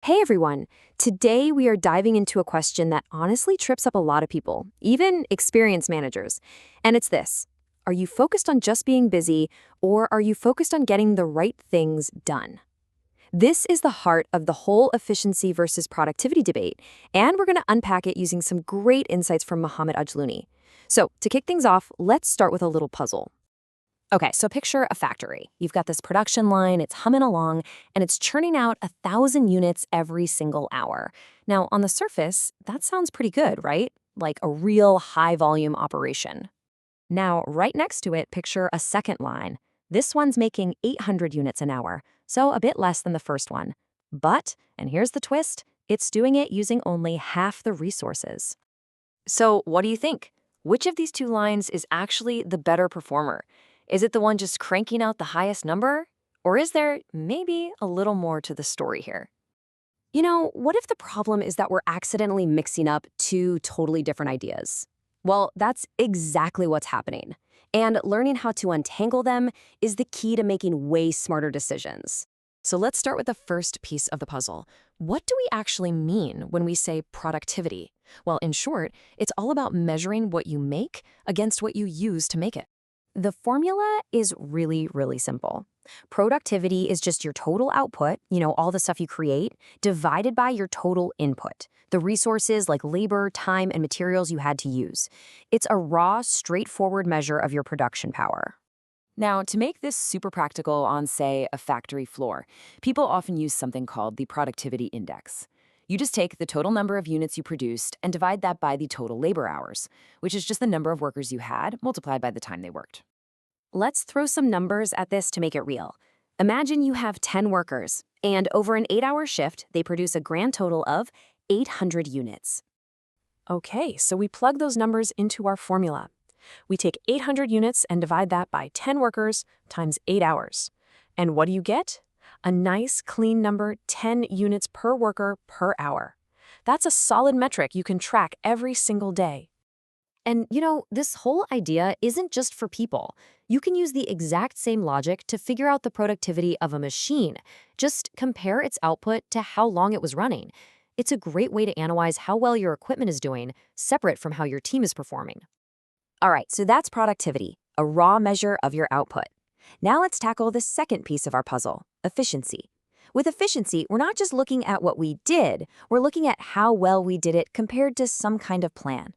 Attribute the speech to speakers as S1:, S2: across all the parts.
S1: Hey everyone! Today we are diving into a question that honestly trips up a lot of people, even experienced managers. And it's this: are you focused on just being busy, or are you focused on getting the right things done? This is the heart of the whole efficiency versus productivity debate, and we're going to unpack it using some great insights from Mohammed Ajluni. So, to kick things off, let's start with a little puzzle. Okay, so picture a factory. You've got this production line, it's humming along, and it's churning out 1,000 units every single hour. Now, on the surface, that sounds pretty good, right? Like a real high volume operation. Now, right next to it, picture a second line. This one's making 800 units an hour, so a bit less than the first one. But, and here's the twist, it's doing it using only half the resources. So, what do you think? Which of these two lines is actually the better performer? Is it the one just cranking out the highest number? Or is there maybe a little more to the story here? What if the problem is that we're accidentally mixing up two totally different ideas? Well, that's exactly what's happening. And learning how to untangle them is the key to making way smarter decisions. So let's start with the first piece of the puzzle. What do we actually mean when we say productivity? Well, in short, it's all about measuring what you make against what you use to make it. The formula is really, really simple. Productivity is just your total output, all the stuff you create, divided by your total input, the resources like labor, time, and materials you had to use. It's a raw, straightforward measure of your production power. Now, to make this super practical on, say, a factory floor, people often use something called the productivity index. You just take the total number of units you produced and divide that by the total labor hours, which is just the number of workers you had multiplied by the time they worked. Let's throw some numbers at this to make it real. Imagine you have 10 workers, and over an 8-hour shift, they produce a grand total of 800 units. Okay, so we plug those numbers into our formula. We take 800 units and divide that by 10 workers times 8 hours. And what do you get? A nice, clean number, 10 units per worker per hour. That's a solid metric you can track every single day. And this whole idea isn't just for people. You can use the exact same logic to figure out the productivity of a machine. Just compare its output to how long it was running. It's a great way to analyze how well your equipment is doing, separate from how your team is performing. All right, so that's productivity, a raw measure of your output. Now let's tackle the second piece of our puzzle, efficiency. With efficiency, we're not just looking at what we did, we're looking at how well we did it compared to some kind of plan.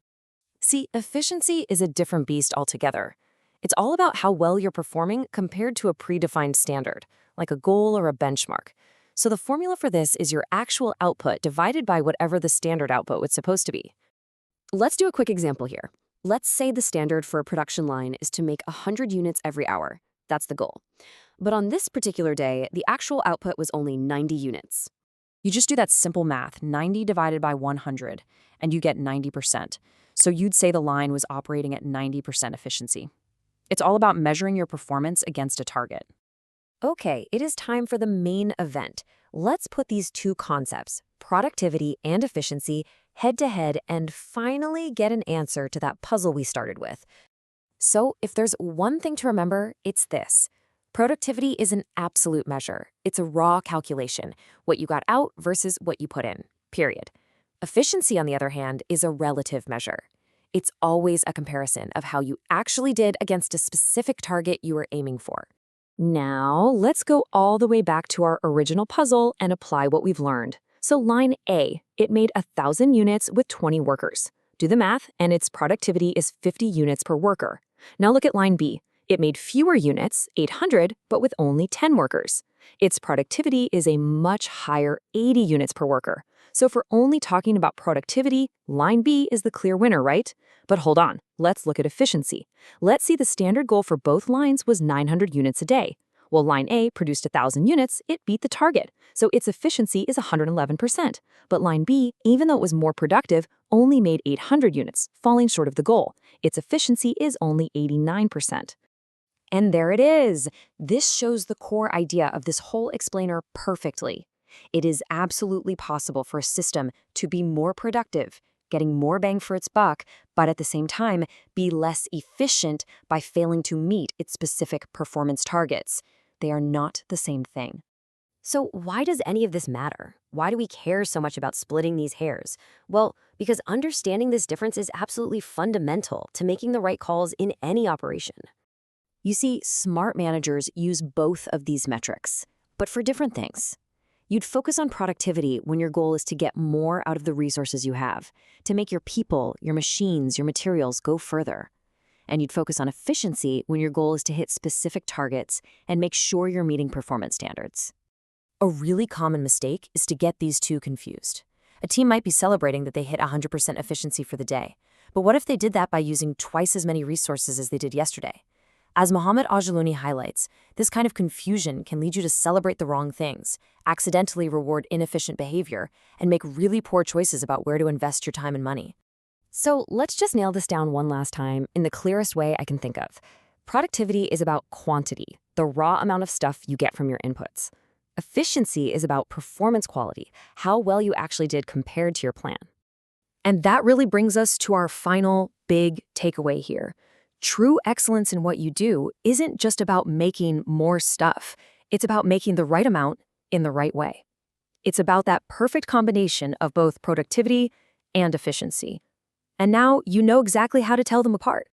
S1: See, efficiency is a different beast altogether. It's all about how well you're performing compared to a predefined standard, like a goal or a benchmark. So the formula for this is your actual output divided by whatever the standard output was supposed to be. Let's do a quick example here. Let's say the standard for a production line is to make 100 units every hour. That's the goal. But on this particular day, the actual output was only 90 units. You just do that simple math, 90 divided by 100, and you get 90%. So you'd say the line was operating at 90% efficiency. It's all about measuring your performance against a target. Okay, it is time for the main event. Let's put these two concepts, productivity and efficiency, head to head and finally get an answer to that puzzle we started with. So if there's one thing to remember, it's this. Productivity is an absolute measure. It's a raw calculation, what you got out versus what you put in, period. Efficiency, on the other hand, is a relative measure. It's always a comparison of how you actually did against a specific target you were aiming for. Now, let's go all the way back to our original puzzle and apply what we've learned. So line A, it made 1,000 units with 20 workers. Do the math, and its productivity is 50 units per worker. Now look at line B. It made fewer units, 800, but with only 10 workers. Its productivity is a much higher 80 units per worker. So if we're only talking about productivity, line B is the clear winner, right? But hold on, let's look at efficiency. Let's see the standard goal for both lines was 900 units a day. Well, line A produced 1,000 units, it beat the target. So its efficiency is 111%. But line B, even though it was more productive, only made 800 units, falling short of the goal. Its efficiency is only 89%. And there it is. This shows the core idea of this whole explainer perfectly. It is absolutely possible for a system to be more productive, getting more bang for its buck, but at the same time, be less efficient by failing to meet its specific performance targets. They are not the same thing. So why does any of this matter? Why do we care so much about splitting these hairs? Well, because understanding this difference is absolutely fundamental to making the right calls in any operation. You see, smart managers use both of these metrics, but for different things. You'd focus on productivity when your goal is to get more out of the resources you have, to make your people, your machines, your materials go further. And you'd focus on efficiency when your goal is to hit specific targets and make sure you're meeting performance standards. A really common mistake is to get these two confused. A team might be celebrating that they hit 100% efficiency for the day, but what if they did that by using twice as many resources as they did yesterday? As Mohammed Ajaluni highlights, this kind of confusion can lead you to celebrate the wrong things, accidentally reward inefficient behavior, and make really poor choices about where to invest your time and money. So let's just nail this down one last time in the clearest way I can think of. Productivity is about quantity, the raw amount of stuff you get from your inputs. Efficiency is about performance quality, how well you actually did compared to your plan. And that really brings us to our final big takeaway here. True excellence in what you do isn't just about making more stuff. It's about making the right amount in the right way. It's about that perfect combination of both productivity and efficiency. And now you know exactly how to tell them apart.